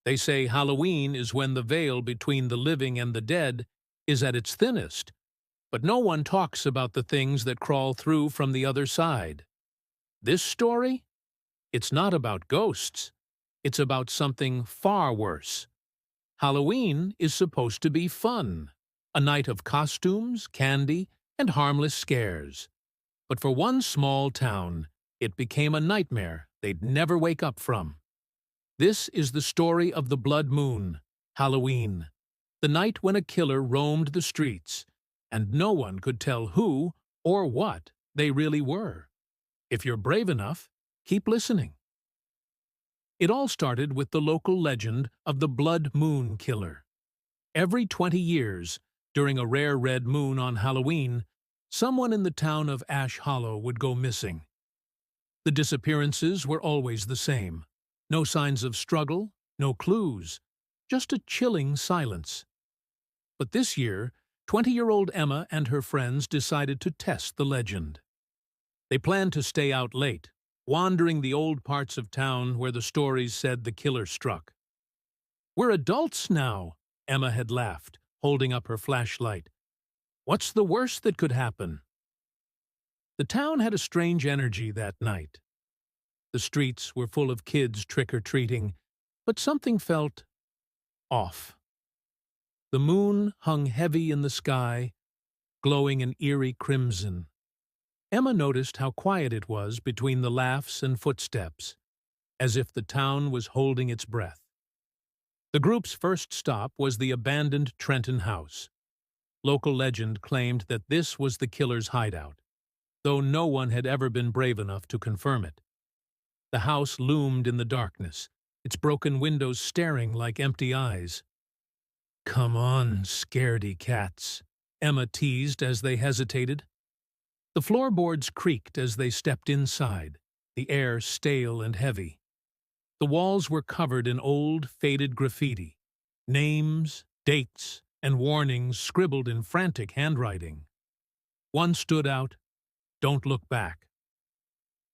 They say Halloween is when the veil between the living and the dead is at its thinnest, but no one talks about the things that crawl through from the other side. This story? It's not about ghosts. It's about something far worse. Halloween is supposed to be fun, a night of costumes, candy, and harmless scares. But for one small town, it became a nightmare they'd never wake up from. This is the story of the blood moon, Halloween, the night when a killer roamed the streets, and no one could tell who or what they really were. If you're brave enough, keep listening. It all started with the local legend of the Blood Moon Killer. Every 20 years, during a rare red moon on Halloween, someone in the town of Ash Hollow would go missing. The disappearances were always the same. No signs of struggle, no clues, just a chilling silence. But this year, 20-year-old Emma and her friends decided to test the legend. They planned to stay out late, wandering the old parts of town where the stories said the killer struck. "We're adults now," Emma had laughed, holding up her flashlight. "What's the worst that could happen?" The town had a strange energy that night. The streets were full of kids trick-or-treating, but something felt off. The moon hung heavy in the sky, glowing an eerie crimson. Emma noticed how quiet it was between the laughs and footsteps, as if the town was holding its breath. The group's first stop was the abandoned Trenton house. Local legend claimed that this was the killer's hideout, though no one had ever been brave enough to confirm it. The house loomed in the darkness, its broken windows staring like empty eyes. "Come on, scaredy cats," Emma teased as they hesitated. The floorboards creaked as they stepped inside, the air stale and heavy. The walls were covered in old, faded graffiti, names, dates, and warnings scribbled in frantic handwriting. One stood out, "Don't look back."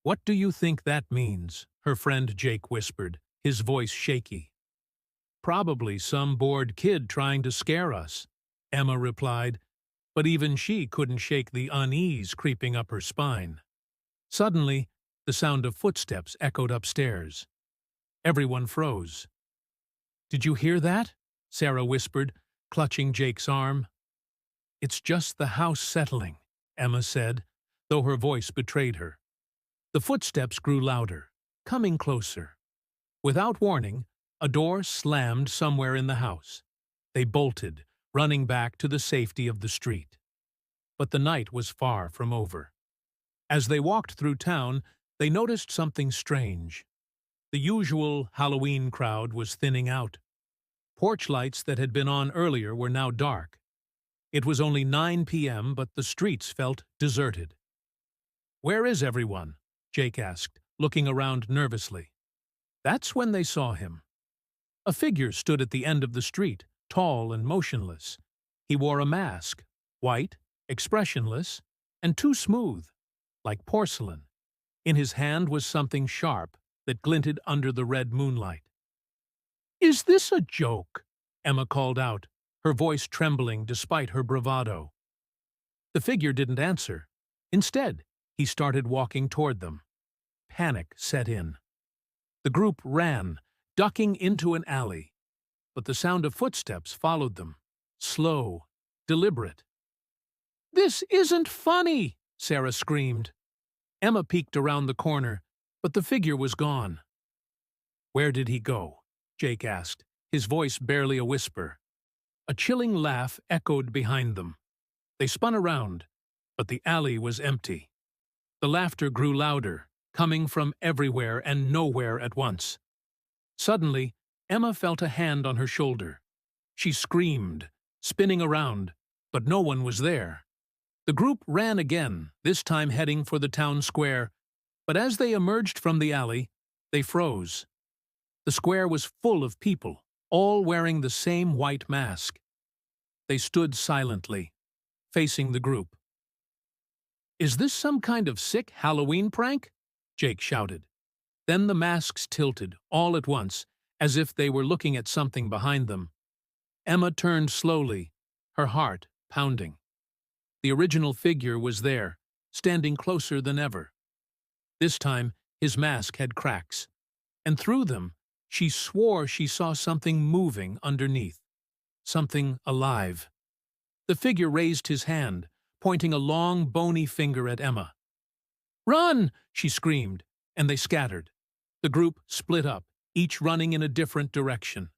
"What do you think that means?" her friend Jake whispered, his voice shaky. "Probably some bored kid trying to scare us," Emma replied, but even she couldn't shake the unease creeping up her spine. Suddenly, the sound of footsteps echoed upstairs. Everyone froze. "Did you hear that?" Sarah whispered, clutching Jake's arm. "It's just the house settling," Emma said, though her voice betrayed her. The footsteps grew louder, coming closer. Without warning, a door slammed somewhere in the house. They bolted, running back to the safety of the street. But the night was far from over. As they walked through town, they noticed something strange. The usual Halloween crowd was thinning out. Porch lights that had been on earlier were now dark. It was only 9 p.m., but the streets felt deserted. "Where is everyone?" Jake asked, looking around nervously. That's when they saw him. A figure stood at the end of the street, tall and motionless. He wore a mask, white, expressionless, and too smooth, like porcelain. In his hand was something sharp that glinted under the red moonlight. "Is this a joke?" Emma called out, her voice trembling despite her bravado. The figure didn't answer. Instead, he started walking toward them. Panic set in. The group ran, ducking into an alley, but the sound of footsteps followed them, slow, deliberate. "This isn't funny!" Sarah screamed. Emma peeked around the corner, but the figure was gone. "Where did he go?" Jake asked, his voice barely a whisper. A chilling laugh echoed behind them. They spun around, but the alley was empty. The laughter grew louder, coming from everywhere and nowhere at once. Suddenly, Emma felt a hand on her shoulder. She screamed, spinning around, but no one was there. The group ran again, this time heading for the town square, but as they emerged from the alley, they froze. The square was full of people, all wearing the same white mask. They stood silently, facing the group. "Is this some kind of sick Halloween prank?" Jake shouted. Then the masks tilted, all at once, as if they were looking at something behind them. Emma turned slowly, her heart pounding. The original figure was there, standing closer than ever. This time, his mask had cracks, and through them, she swore she saw something moving underneath, something alive. The figure raised his hand, pointing a long, bony finger at Emma. "Run!" she screamed, and they scattered. The group split up, each running in a different direction.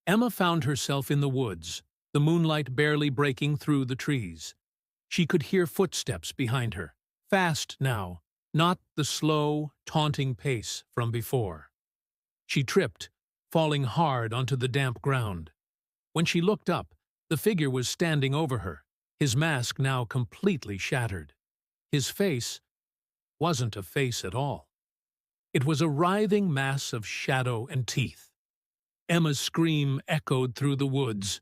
Emma found herself in the woods, the moonlight barely breaking through the trees. She could hear footsteps behind her, fast now, not the slow, taunting pace from before. She tripped, falling hard onto the damp ground. When she looked up, the figure was standing over her, his mask now completely shattered. His face wasn't a face at all. It was a writhing mass of shadow and teeth. Emma's scream echoed through the woods,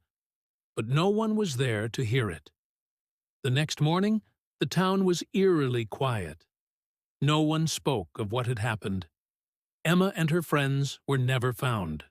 but no one was there to hear it. The next morning, the town was eerily quiet. No one spoke of what had happened. Emma and her friends were never found.